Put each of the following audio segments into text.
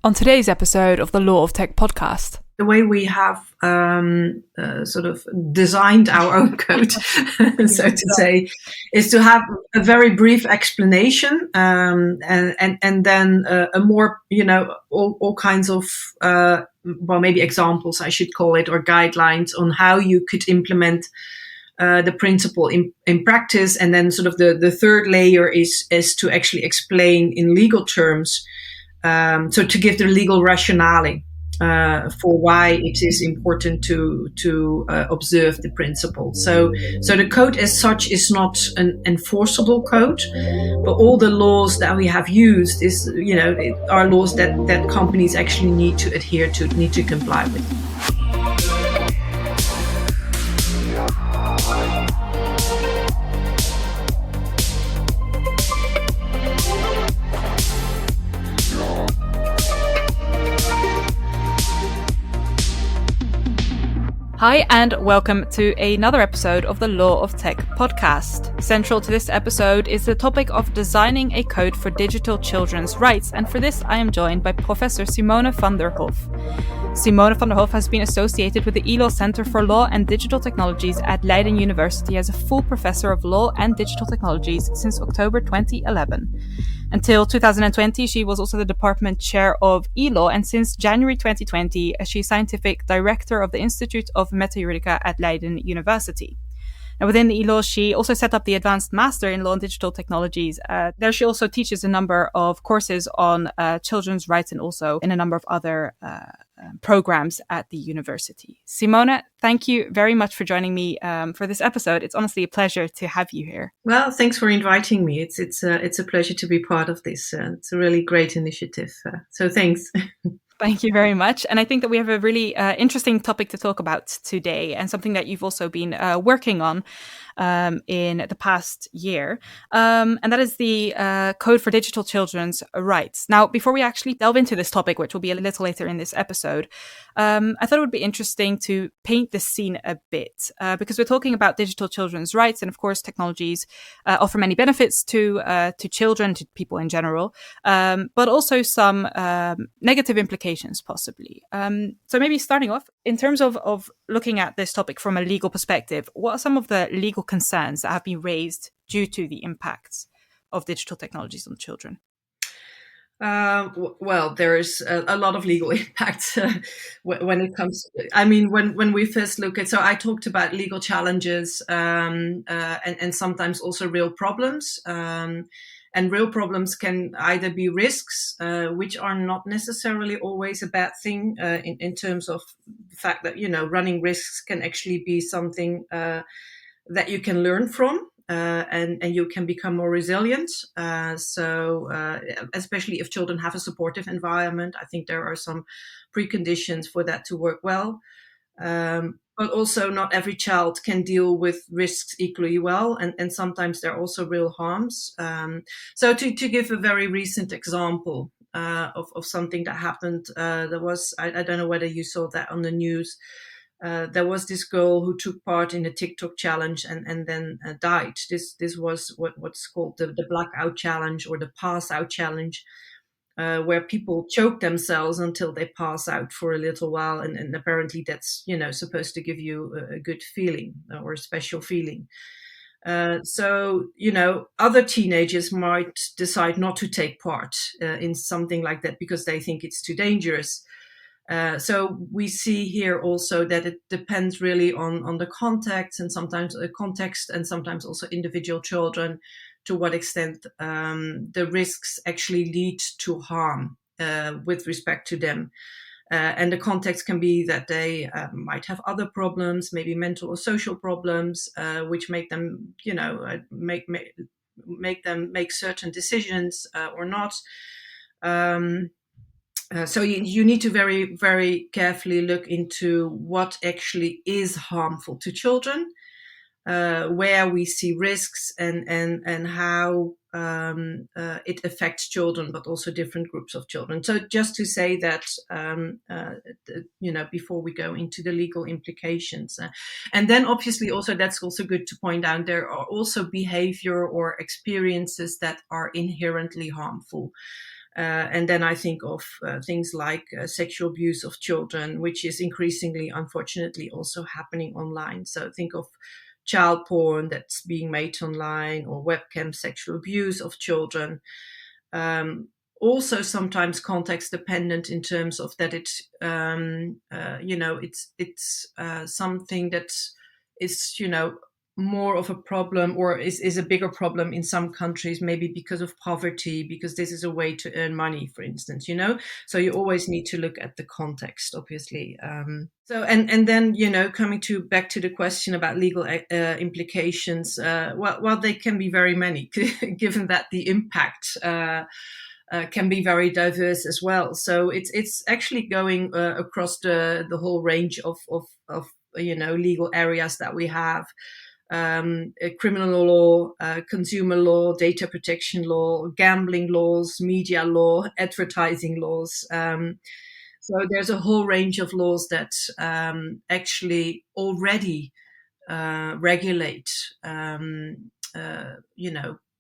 on today's episode of the Law of Tech podcast. The way we have sort of designed our own code, so to say, is to have a very brief explanation and then a more, all kinds of, maybe examples, I should call it, or guidelines on how you could implement the principle in practice. And then sort of the third layer is to actually explain in legal terms, so to give the legal rationale for why it is important to observe the principle. So the code as such is not an enforceable code, but all the laws that we have used are laws that companies actually need to adhere to, need to comply with. Hi, and welcome to another episode of the Law of Tech podcast. Central to this episode is the topic of designing a code for digital children's rights, and for this I am joined by Professor Simona Vanderhoff. Simona Vanderhoff has been associated with the ELAW Center for Law and Digital Technologies at Leiden University as a full professor of law and digital technologies since October 2011. Until 2020, she was also the department chair of ELAW, and since January 2020, she's scientific director of the Institute of Meta-Juridica at Leiden University. And within the ELAW, she also set up the Advanced Master in Law and Digital Technologies. There she also teaches a number of courses on children's rights and also in a number of other programs at the university. Simona, thank you very much for joining me for this episode. It's honestly a pleasure to have you here. Well, thanks for inviting me. It's a pleasure to be part of this. It's a really great initiative. So thanks. Thank you very much. And I think that we have a really interesting topic to talk about today, and something that you've also been working on in the past year. And that is the Code for Digital Children's Rights. Now, before we actually delve into this topic, which will be a little later in this episode, I thought it would be interesting to paint the scene a bit, because we're talking about digital children's rights. And of course, technologies offer many benefits to children, to people in general, but also some negative implications possibly. So maybe starting off, in terms of looking at this topic from a legal perspective, what are some of the legal concerns that have been raised due to the impacts of digital technologies on children? Well, there is a lot of legal impact when it comes. I mean, when we first look at, so I talked about legal challenges and sometimes also real problems. And real problems can either be risks, which are not necessarily always a bad thing in terms of the fact that, running risks can actually be something that you can learn from. And you can become more resilient. So especially if children have a supportive environment, I think there are some preconditions for that to work well. But also not every child can deal with risks equally well. And sometimes there are also real harms. So to give a very recent example of something that happened, there was, I don't know whether you saw that on the news. There was this girl who took part in a TikTok challenge and then died. This was what's called the Blackout challenge or the Pass Out challenge, where people choke themselves until they pass out for a little while, and apparently that's supposed to give you a good feeling or a special feeling. So other teenagers might decide not to take part in something like that because they think it's too dangerous. So we see here also that it depends really on the context and sometimes also individual children, to what extent the risks actually lead to harm with respect to them. And the context can be that they might have other problems, maybe mental or social problems, which make them, make them make certain decisions or not. So you need to very, very carefully look into what actually is harmful to children, where we see risks and how it affects children, but also different groups of children. So just to say that, before we go into the legal implications. And then obviously also, that's also good to point out, there are also behavior or experiences that are inherently harmful. And then I think of things like sexual abuse of children, which is increasingly, unfortunately, also happening online. So think of child porn that's being made online, or webcam sexual abuse of children. Also sometimes context dependent in terms of that it's something that is more of a problem, or is a bigger problem in some countries, maybe because of poverty, because this is a way to earn money, for instance, so you always need to look at the context, obviously. And then coming back to the question about legal implications, well, they can be very many given that the impact can be very diverse as well. So it's actually going across the whole range of legal areas that we have. Criminal law, consumer law, data protection law, gambling laws, media law, advertising laws. So there's a whole range of laws that actually already regulate,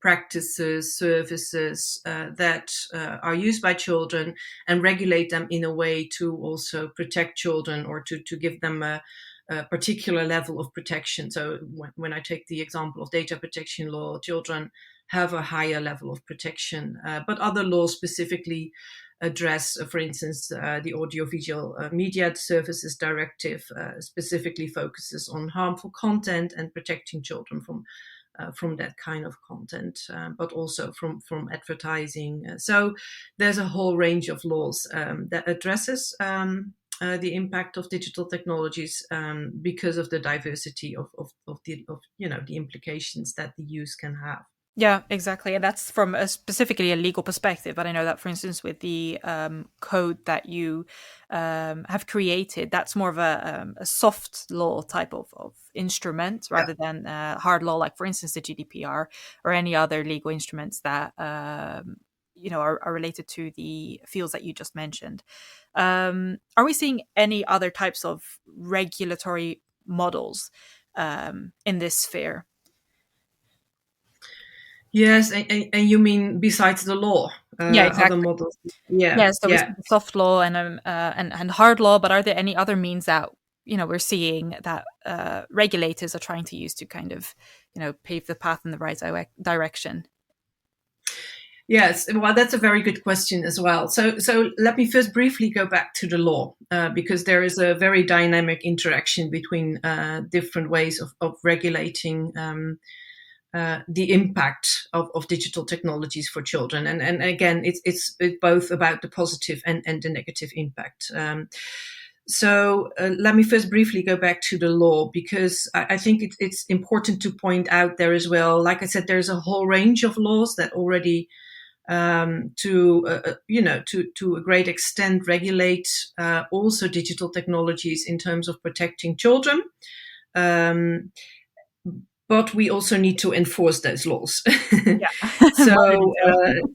practices, services that are used by children, and regulate them in a way to also protect children, or to give them a particular level of protection. So when I take the example of data protection law, children have a higher level of protection, but other laws specifically address, for instance, the Audiovisual Media Services Directive specifically focuses on harmful content and protecting children from that kind of content, but also from advertising. So there's a whole range of laws that addresses the impact of digital technologies because of the diversity of the implications that the use can have. Yeah, exactly. And that's from specifically a legal perspective. But I know that, for instance, with the code that you have created, that's more of a soft law type of instrument rather than hard law, like, for instance, the GDPR or any other legal instruments that are related to the fields that you just mentioned. Are we seeing any other types of regulatory models in this sphere? Yes, and you mean besides the law, Yeah, other exactly. models? Yeah, Yeah, so we see the soft law and hard law, but are there any other means that we're seeing that regulators are trying to use to kind of pave the path in the right direction? Yes, well, that's a very good question as well. So let me first briefly go back to the law, because there is a very dynamic interaction between different ways of regulating the impact of digital technologies for children. And again, it's both about the positive and the negative impact. So let me first briefly go back to the law, because I think it's important to point out there as well. Like I said, there's a whole range of laws that already to a great extent regulate also digital technologies in terms of protecting children. But we also need to enforce those laws. Yeah. So,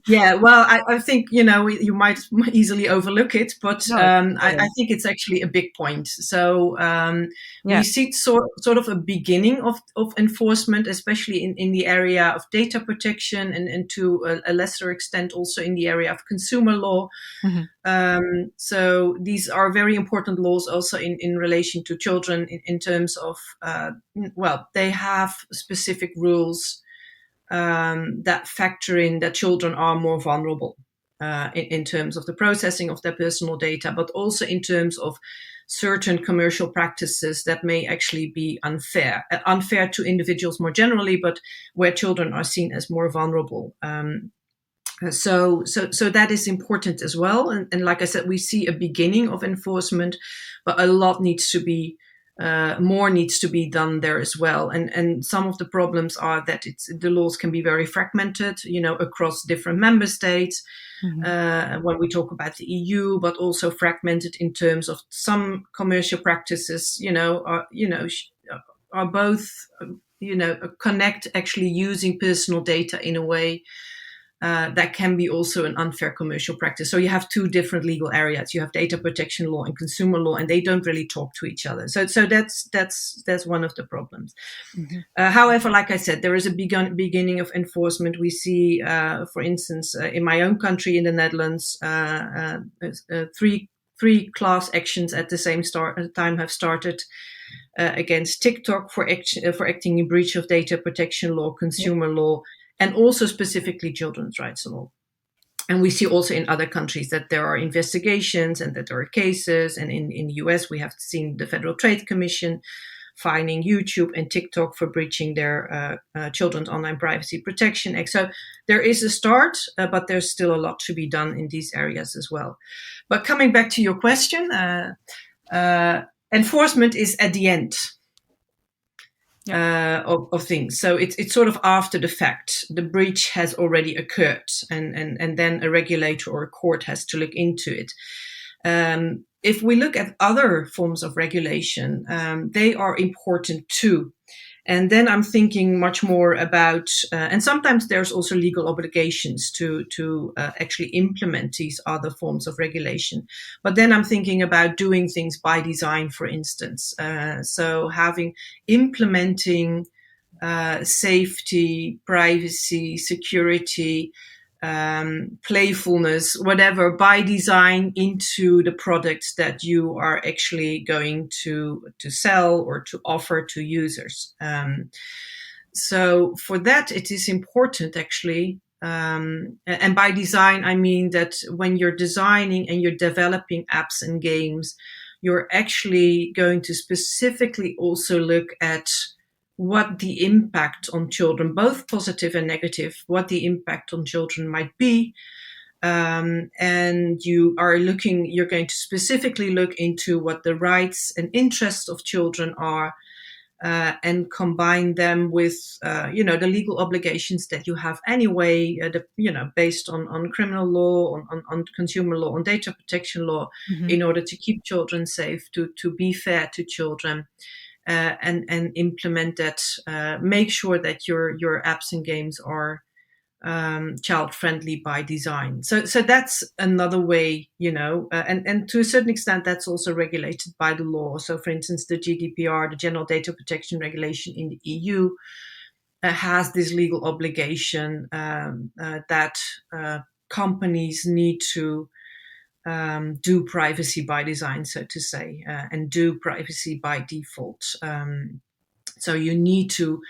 well, I think, you might easily overlook it, but No, I think it's actually a big point. So we see sort of a beginning of enforcement, especially in the area of data protection, and to a lesser extent also in the area of consumer law. Mm-hmm. So these are very important laws also in relation to children in terms of, they have specific rules that factor in that children are more vulnerable in terms of the processing of their personal data, but also in terms of certain commercial practices that may actually be unfair to individuals more generally, but where children are seen as more vulnerable. So that is important as well. And like I said, we see a beginning of enforcement, but a lot needs to be more needs to be done there as well. And some of the problems are that the laws can be very fragmented, across different member states. Mm-hmm. When we talk about the EU, but also fragmented in terms of some commercial practices, are both, connect actually using personal data in a way that can be also an unfair commercial practice. So you have two different legal areas. You have data protection law and consumer law, and they don't really talk to each other. So that's one of the problems. Mm-hmm. However, like I said, there is a beginning of enforcement. We see, for instance, in my own country, in the Netherlands, three class actions at the same time have started against TikTok for acting in breach of data protection law, consumer law, and also specifically children's rights law. And we see also in other countries that there are investigations and that there are cases. And in the US, we have seen the Federal Trade Commission fining YouTube and TikTok for breaching their Children's Online Privacy Protection Act. So there is a start, but there's still a lot to be done in these areas as well. But coming back to your question, enforcement is at the end of things. So it's sort of after the fact. The breach has already occurred, and then a regulator or a court has to look into it. If we look at other forms of regulation, they are important too. And then I'm thinking much more about, and sometimes there's also legal obligations to actually implement these other forms of regulation. But then I'm thinking about doing things by design, for instance. So implementing safety, privacy, security, playfulness, whatever, by design into the products that you are actually going to sell or to offer to users. So for that, it is important actually. And by design, I mean that when you're designing and you're developing apps and games, you're actually going to specifically also look at what the impact on children, both positive and negative, what the impact on children might be. And you're going to specifically look into what the rights and interests of children are, and combine them with, the legal obligations that you have anyway, based on criminal law, on consumer law, on data protection law, in order to keep children safe, to be fair to children. And implement that, make sure that your apps and games are child friendly by design. So that's another way, and to a certain extent, that's also regulated by the law. So for instance, the GDPR, the General Data Protection Regulation in the EU, has this legal obligation that companies need to do privacy by design, so to say, and do privacy by default. So you need to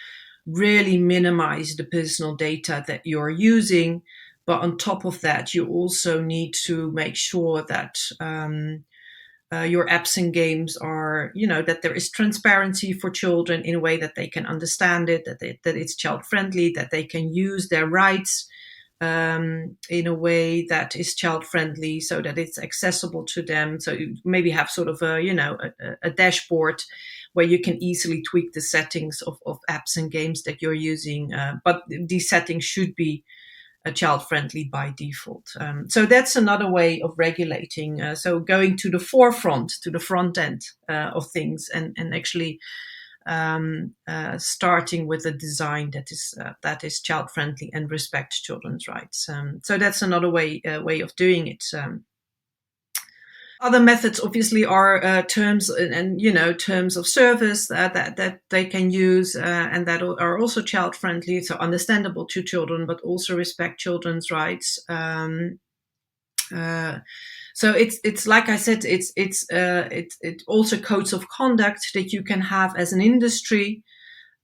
really minimize the personal data that you're using. But on top of that, you also need to make sure that your apps and games are, that there is transparency for children in a way that they can understand it, that it's child friendly, that they can use their rights in a way that is child friendly, so that it's accessible to them. So you maybe have sort of a dashboard where you can easily tweak the settings of apps and games that you're using. But these settings should be child friendly by default. So that's another way of regulating. So going to the forefront, to the front end of things, and actually starting with a design that is child friendly and respect children's rights. So that's another way of doing it. Other methods obviously are terms and terms of service that they can use and that are also child friendly, so understandable to children, but also respect children's rights. So it's like I said, it's also codes of conduct that you can have as an industry.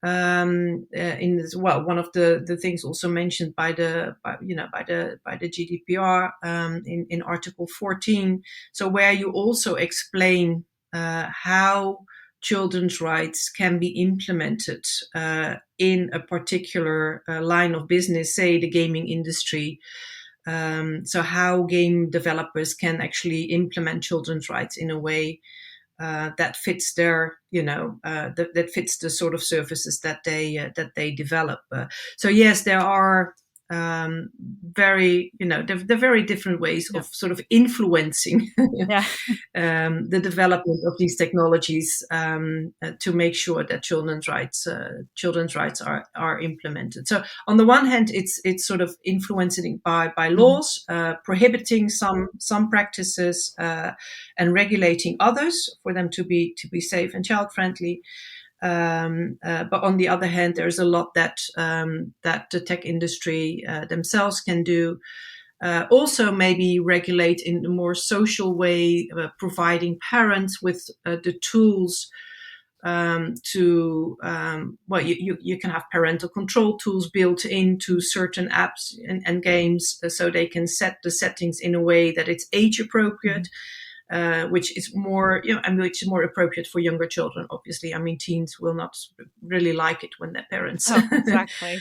One of the things also mentioned by the GDPR in Article 14. So where you also explain how children's rights can be implemented in a particular line of business, say the gaming industry. So how game developers can actually implement children's rights in a way that fits their, that fits the sort of services that they develop. So yes, there are very, they're very different ways of sort of influencing the development of these technologies to make sure that children's rights are implemented. So on the one hand, it's sort of influencing by laws, prohibiting some practices and regulating others for them to be safe and child friendly. But on the other hand, there's a lot that the tech industry themselves can do. Also, maybe regulate in a more social way, providing parents with the tools you can have parental control tools built into certain apps and games, so they can set the settings in a way that it's age appropriate. Which is more, which is more appropriate for younger children. Obviously, I mean, teens will not really like it when their parents, exactly,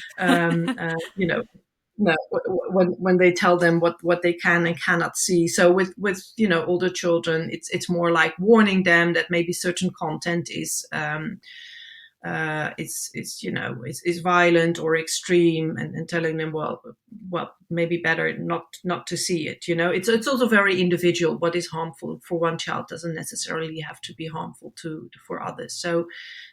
when they tell them what they can and cannot see. So with older children, it's more like warning them that maybe certain content is violent or extreme, and telling them, well, maybe better not to see it. It's also very individual. What is harmful for one child doesn't necessarily have to be harmful for others. So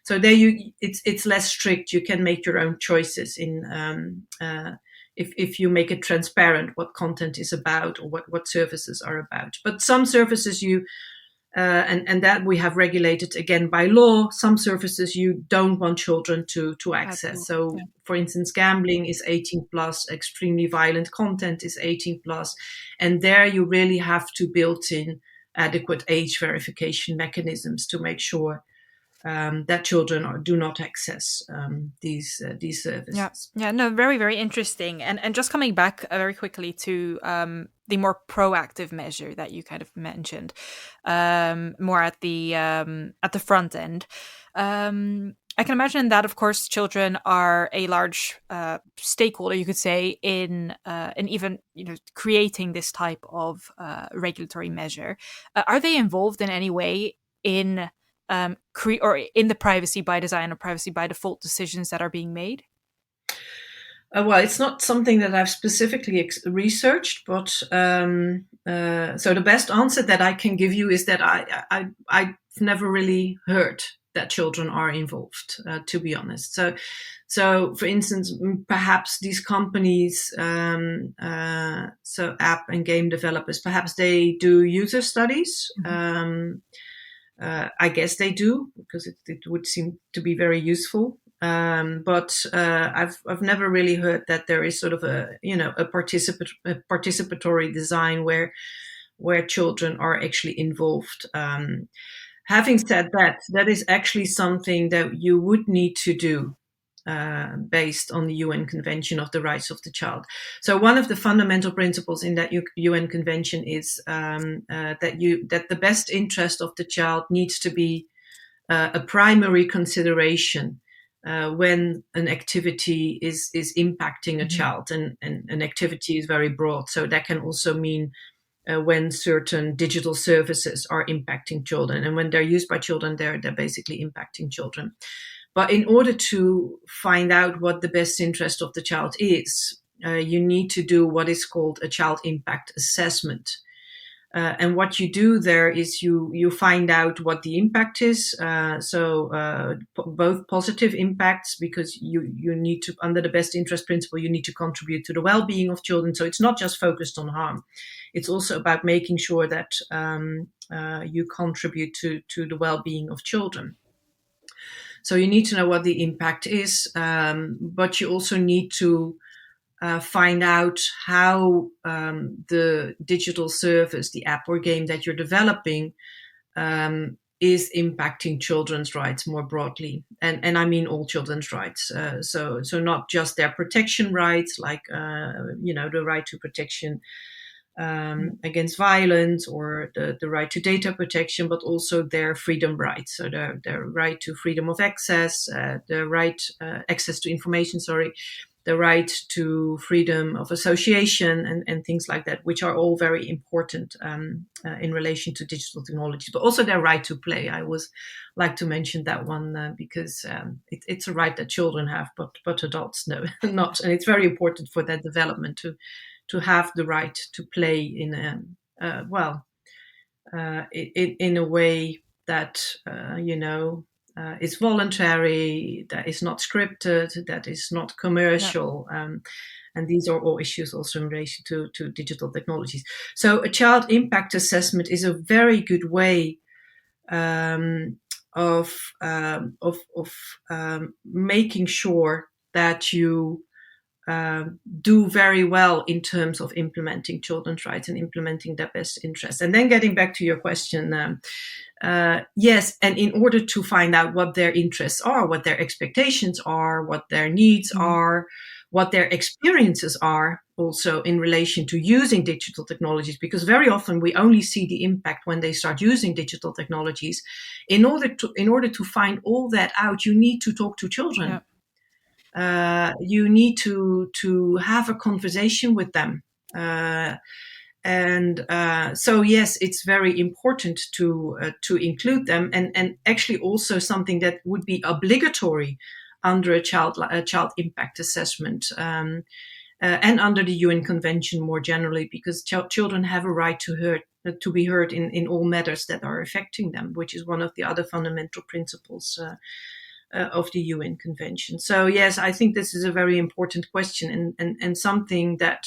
there it's less strict. You can make your own choices in if you make it transparent what content is about or what services are about. But some services and that we have regulated again by law. Some services you don't want children to access. So, for instance, gambling is 18 plus, extremely violent content is 18 plus, and there you really have to build in adequate age verification mechanisms to make sure that children do not access these services. Yeah, no, very, very interesting. And just coming back very quickly to the more proactive measure that you kind of mentioned, more at the front end. I can imagine that, of course, children are a large stakeholder, you could say, in even creating this type of regulatory measure. Are they involved in any way in or in the privacy by design or privacy by default decisions that are being made? Well, it's not something that I've specifically researched, but so the best answer that I can give you is that I've never really heard that children are involved, to be honest. So for instance, perhaps these companies, so app and game developers, perhaps they do user studies. I guess they do, because it would seem to be very useful. But I've never really heard that there is sort of a participatory design where children are actually involved. Having said that, that is actually something that you would need to do based on the UN Convention of the Rights of the Child. So one of the fundamental principles in that UN Convention is that the best interest of the child needs to be a primary consideration when an activity is impacting a child, and an activity is very broad. So that can also mean when certain digital services are impacting children, and when they're used by children, they're basically impacting children. But in order to find out what the best interest of the child is, you need to do what is called a child impact assessment. And what you do there is you find out what the impact is. Both positive impacts, because you need to, under the best interest principle, you need to contribute to the well-being of children. So it's not just focused on harm. It's also about making sure that you contribute to the well-being of children. So you need to know what the impact is, but you also need to find out how the digital service, the app or game that you're developing, is impacting children's rights more broadly. And I mean all children's rights. So not just their protection rights, like the right to protection against violence, or the right to data protection, but also their freedom rights. So their right to freedom of access, the right access to information, the right to freedom of association and things like that, which are all very important in relation to digital technologies, but also their right to play. I always like to mention that one because it's a right that children have, but adults no, not. And it's very important for their development to have the right to play in a way that, is voluntary, that is not scripted, that is not commercial. Yeah. And these are all issues also in relation to digital technologies. So a child impact assessment is a very good way of making sure that you do very well in terms of implementing children's rights and implementing their best interests. And then getting back to your question, yes, and in order to find out what their interests are, what their expectations are, what their needs are, what their experiences are also in relation to using digital technologies, because very often we only see the impact when they start using digital technologies. In order to find all that out, you need to talk to children. Yeah. You need to have a conversation with them. So yes, it's very important to include them, and actually also something that would be obligatory under a child impact assessment, and under the UN Convention more generally, because children have a right to be heard in all matters that are affecting them, which is one of the other fundamental principles of the UN Convention. So yes, I think this is a very important question and something that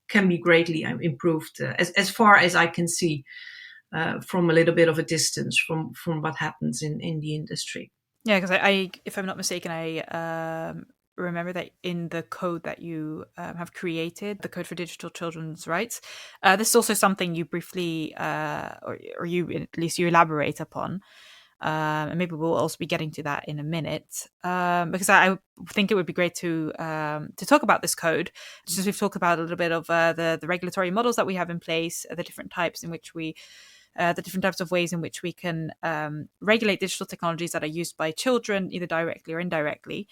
can be greatly improved as far as I can see from a little bit of a distance from what happens in the industry. Yeah, because I if I'm not mistaken, I remember that in the code that you have created, the Code for Digital Children's Rights, this is also something you briefly, or you at least you elaborate upon. And maybe we'll also be getting to that in a minute, because I think it would be great to talk about this code. Just we've talked about a little bit of the regulatory models that we have in place, the different types in which the different types of ways in which we can regulate digital technologies that are used by children, either directly or indirectly.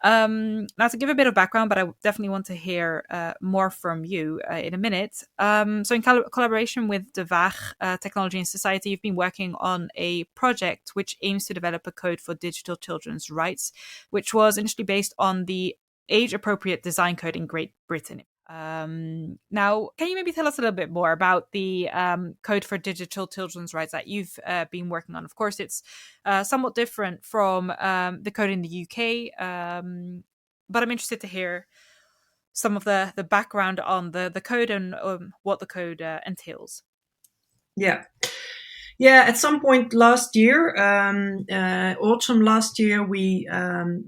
Now, to give a bit of background, but I definitely want to hear more from you in a minute. So in collaboration with De Waag Technology and Society, you've been working on a project which aims to develop a code for digital children's rights, which was initially based on the age-appropriate design code in Great Britain. Now, can you maybe tell us a little bit more about the Code for Digital Children's Rights that you've been working on? Of course, it's somewhat different from the code in the UK, but I'm interested to hear some of the background on the code and what the code entails. Yeah, at some point last year, autumn last year, we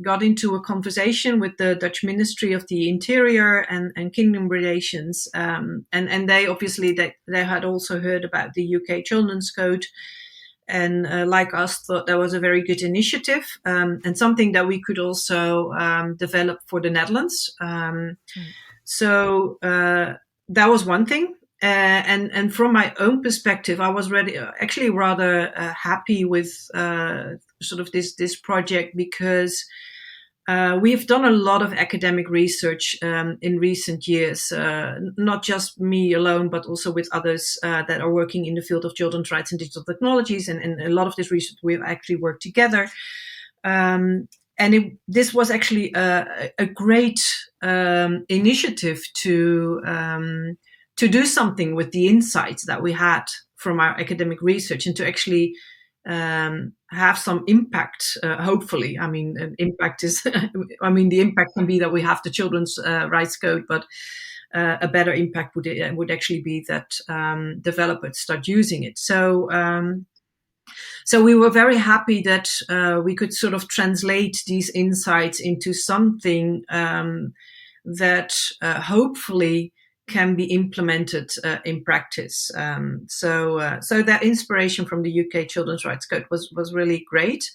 got into a conversation with the Dutch Ministry of the Interior and Kingdom Relations. And they obviously, they had also heard about the UK Children's Code, and like us, thought that was a very good initiative, and something that we could also develop for the Netherlands. So that was one thing. And from my own perspective, I was actually rather happy with sort of this project, because we've done a lot of academic research in recent years, not just me alone, but also with others that are working in the field of children's rights and digital technologies. And a lot of this research we've actually worked together. And this was actually a great initiative to do something with the insights that we had from our academic research, and to actually have some impact, hopefully. I mean, impact is, the impact can be that we have the children's rights code, but a better impact would actually be that developers start using it. So we were very happy that we could sort of translate these insights into something that hopefully can be implemented in practice. So that inspiration from the UK Children's Rights Code was really great.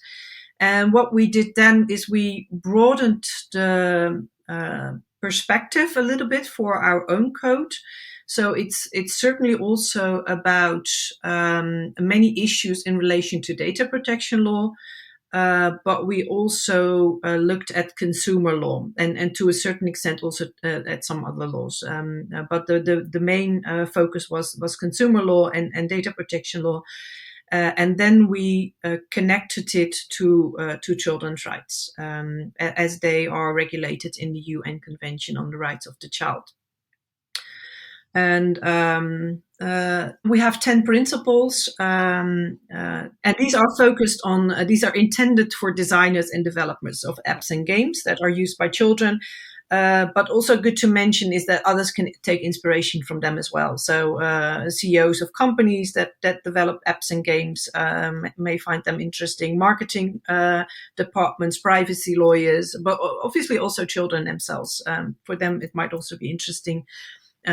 And what we did then is we broadened the perspective a little bit for our own code. So it's certainly also about many issues in relation to data protection law, but we also looked at consumer law and to a certain extent also at some other laws. But the main focus was consumer law and data protection law. And then we connected it to children's rights as they are regulated in the UN Convention on the Rights of the Child. And we have 10 principles, and these are focused on, these are intended for designers and developers of apps and games that are used by children. But also good to mention is that others can take inspiration from them as well. So CEOs of companies that develop apps and games may find them interesting. Marketing departments, privacy lawyers, but obviously also children themselves. For them, it might also be interesting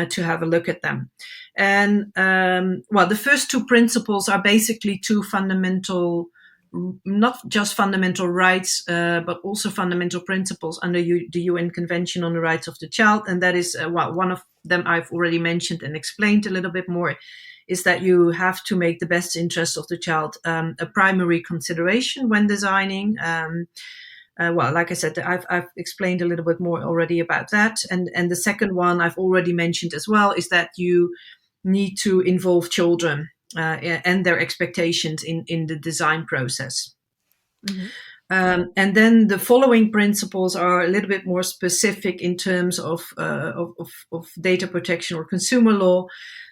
to have a look at them. And the first two principles are basically two fundamental, not just fundamental rights, but also fundamental principles under the UN Convention on the Rights of the Child. And that is, one of them I've already mentioned and explained a little bit more, is that you have to make the best interest of the child a primary consideration when designing. Like I said, I've explained a little bit more already about that. And the second one I've already mentioned as well is that you need to involve children and their expectations in the design process. Mm-hmm. And then the following principles are a little bit more specific in terms of data protection or consumer law.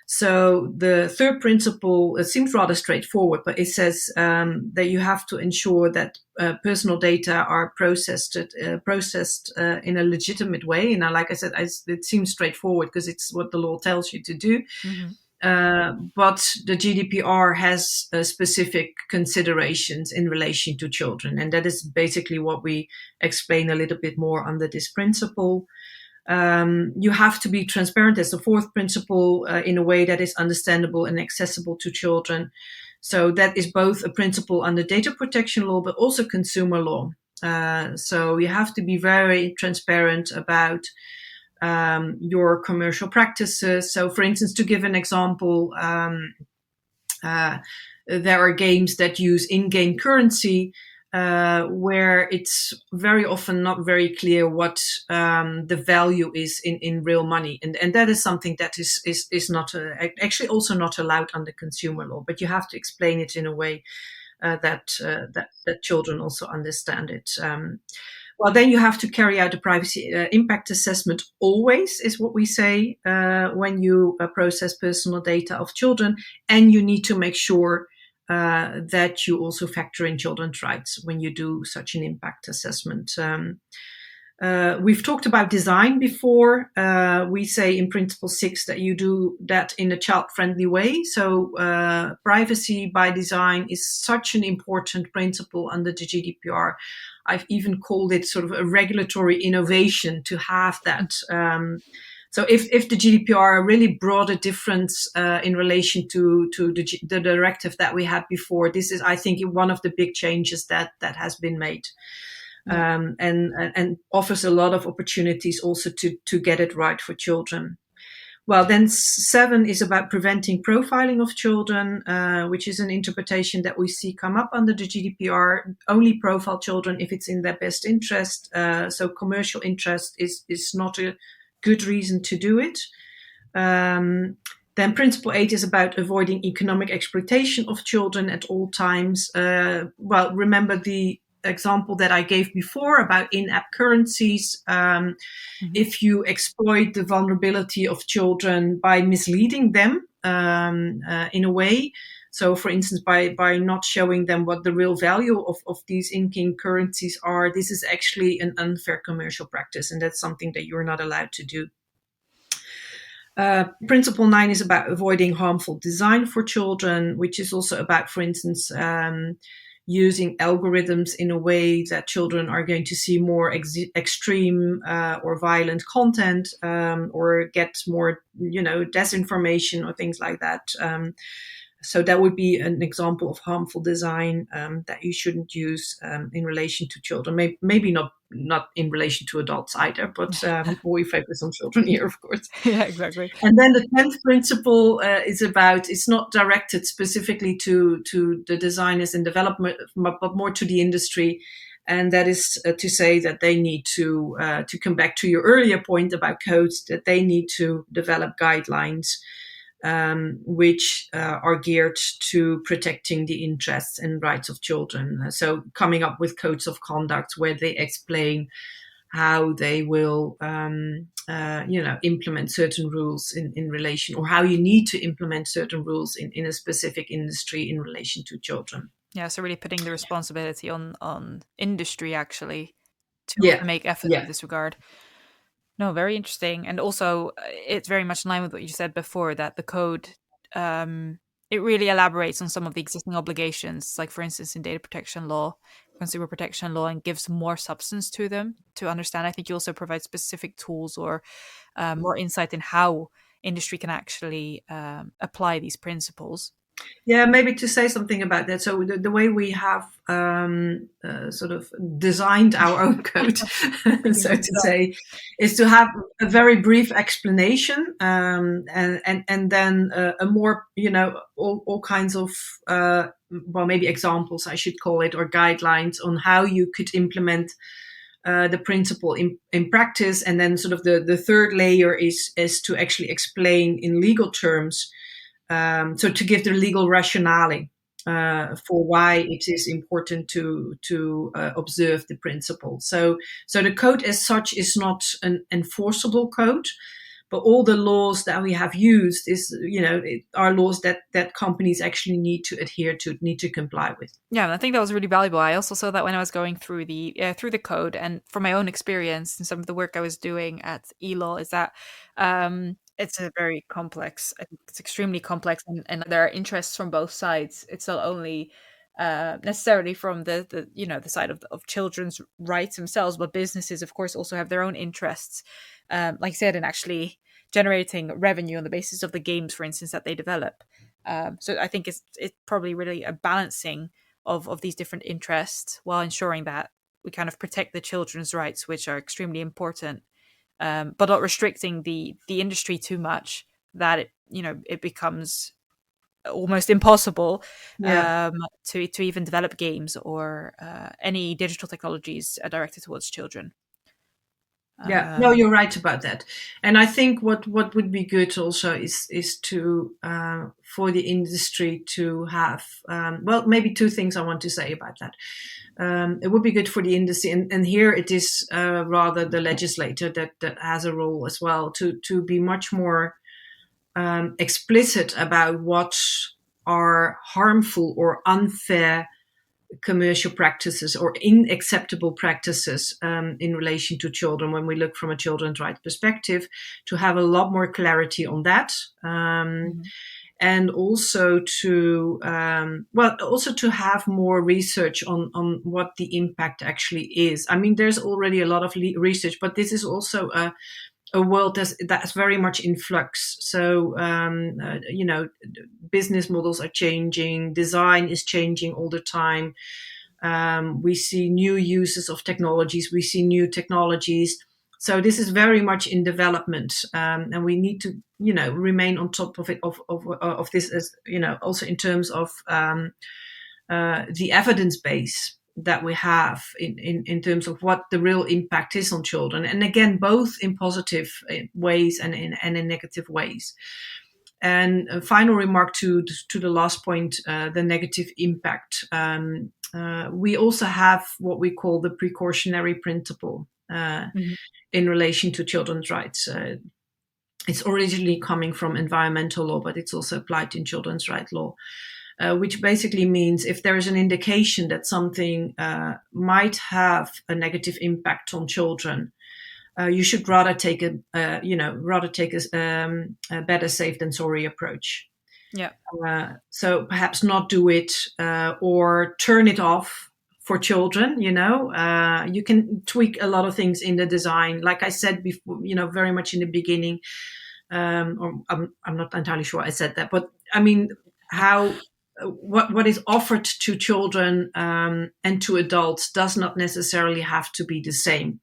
So the third principle, it seems rather straightforward, but it says that you have to ensure that personal data are processed in a legitimate way. And like I said, it seems straightforward because it's what the law tells you to do. Mm-hmm. But the GDPR has specific considerations in relation to children. And that is basically what we explain a little bit more under this principle. You have to be transparent as the fourth principle in a way that is understandable and accessible to children. So that is both a principle under data protection law, but also consumer law. So you have to be very transparent about your commercial practices. So for instance, to give an example, there are games that use in-game currency, where it's very often not very clear what the value is in real money. And that is something that is not actually also not allowed under consumer law, but you have to explain it in a way that children also understand it. Then you have to carry out a privacy impact assessment always, is what we say, when you process personal data of children, and you need to make sure that you also factor in children's rights when you do such an impact assessment. We've talked about design before. We say in Principle 6 that you do that in a child-friendly way. So privacy by design is such an important principle under the GDPR. I've even called it sort of a regulatory innovation to have that. So if the GDPR really brought a difference in relation to the directive that we had before, this is, I think, one of the big changes that has been made, and offers a lot of opportunities also to get it right for children. Well, then 7 is about preventing profiling of children, which is an interpretation that we see come up under the GDPR. Only profile children if it's in their best interest. So commercial interest is not a good reason to do it. Then Principle 8 is about avoiding economic exploitation of children at all times. Remember the example that I gave before about in-app currencies. If you exploit the vulnerability of children by misleading them in a way, so for instance, by not showing them what the real value of these in-game currencies are, this is actually an unfair commercial practice, and that's something that you're not allowed to do. Principle 9 is about avoiding harmful design for children, which is also about, for instance, using algorithms in a way that children are going to see more extreme or violent content, or get more, disinformation or things like that. So that would be an example of harmful design that you shouldn't use in relation to children. Maybe not not in relation to adults either, but we focus on children here, of course. Yeah, exactly. And then the 10th principle is about, it's not directed specifically to the designers and development, but more to the industry. And that is to say that they need to come back to your earlier point about codes, that they need to develop guidelines which are geared to protecting the interests and rights of children. So coming up with codes of conduct where they explain how they will, implement certain rules in relation, or how you need to implement certain rules in a specific industry in relation to children. Yeah, so really putting the responsibility on industry actually to make efforts in this regard. No, very interesting. And also it's very much in line with what you said before, that the code, it really elaborates on some of the existing obligations, like for instance in data protection law, consumer protection law, and gives more substance to them to understand. I think you also provide specific tools or more insight in how industry can actually apply these principles. Yeah, maybe to say something about that. So the way we have sort of designed our own code, so to say, is to have a very brief explanation and then a more, all kinds of, maybe examples, I should call it, or guidelines on how you could implement the principle in practice. And then sort of the third layer is to actually explain in legal terms. So to give the legal rationale for why it is important to observe the principle. So the code as such is not an enforceable code, but all the laws that we have used are laws that companies actually need to adhere to, need to comply with. Yeah, and I think that was really valuable. I also saw that when I was going through the code, and from my own experience and some of the work I was doing at eLaw, is that it's a very complex. I think it's extremely complex, and there are interests from both sides. It's not only necessarily from the side of children's rights themselves, but businesses, of course, also have their own interests. Like I said, in actually generating revenue on the basis of the games, for instance, that they develop. So I think it's probably really a balancing of these different interests while ensuring that we kind of protect the children's rights, which are extremely important, but not restricting the industry too much that it becomes almost impossible to even develop games or any digital technologies directed towards children. Yeah, no, you're right about that. And I think what would be good also is to for the industry to have maybe two things I want to say about that. It would be good for the industry, and here it is rather the legislator that has a role as well to be much more explicit about what are harmful or unfair commercial practices or unacceptable practices in relation to children when we look from a children's rights perspective, to have a lot more clarity on that. And also to have more research on what the impact actually is. I mean, there's already a lot of research, but this is also a world that's very much in flux. So, business models are changing, design is changing all the time. We see new uses of technologies, we see new technologies. So this is very much in development, and we need to, remain on top of it, of this, as also in terms of the evidence base that we have in terms of what the real impact is on children, and again, both in positive ways and in negative ways. And a final remark to the last point, the negative impact. We also have what we call the precautionary principle in relation to children's rights. It's originally coming from environmental law, but it's also applied in children's rights law. Which basically means if there is an indication that something might have a negative impact on children, you should rather take a better safe than sorry approach. Yeah. So perhaps not do it or turn it off for children. You can tweak a lot of things in the design, like I said before. Very much in the beginning. Or I'm not entirely sure I said that, but I mean how what is offered to children and to adults does not necessarily have to be the same.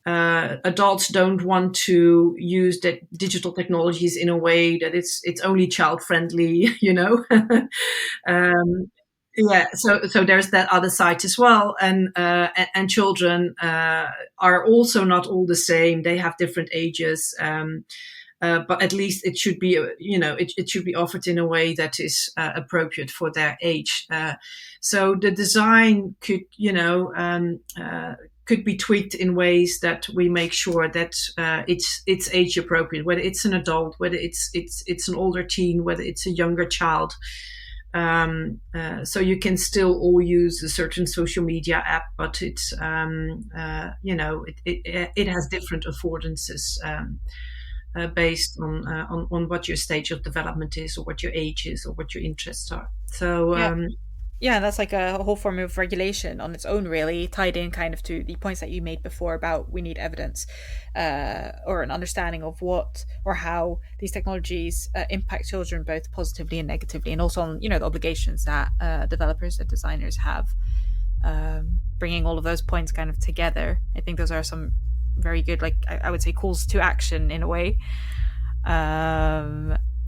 Adults don't want to use the digital technologies in a way that it's only child friendly, so there's that other side as well, and children are also not all the same. They have different ages, but at least it should be, it should be offered in a way that is appropriate for their age. So the design could be tweaked in ways that we make sure that it's age appropriate, whether it's an adult, whether it's an older teen, whether it's a younger child. So you can still all use a certain social media app, but it's it has different affordances based on what your stage of development is, or what your age is, or what your interests are. So. Yeah, that's like a whole form of regulation on its own, really, tied in kind of to the points that you made before about we need evidence or an understanding of what or how these technologies impact children both positively and negatively, and also on, the obligations that developers and designers have. Bringing all of those points kind of together, I think those are some very good, like I would say, calls to action in a way.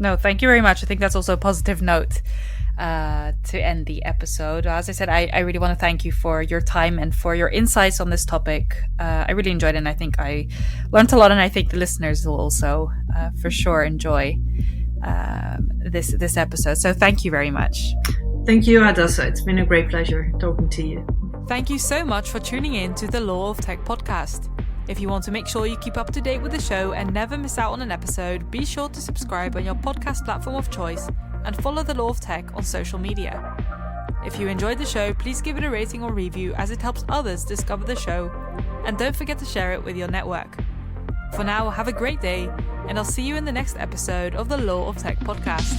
No, thank you very much. I think that's also a positive note to end the episode. As I said, I really want to thank you for your time and for your insights on this topic. I really enjoyed it, and I think I learned a lot, and I think the listeners will also for sure enjoy this episode. So thank you very much. Thank you, Adassa. It's been a great pleasure talking to you. Thank you so much for tuning in to the Law of Tech podcast. If you want to make sure you keep up to date with the show and never miss out on an episode, be sure to subscribe on your podcast platform of choice and follow the Law of Tech on social media. If you enjoyed the show, please give it a rating or review, as it helps others discover the show, and don't forget to share it with your network. For now, have a great day, and I'll see you in the next episode of the Law of Tech podcast.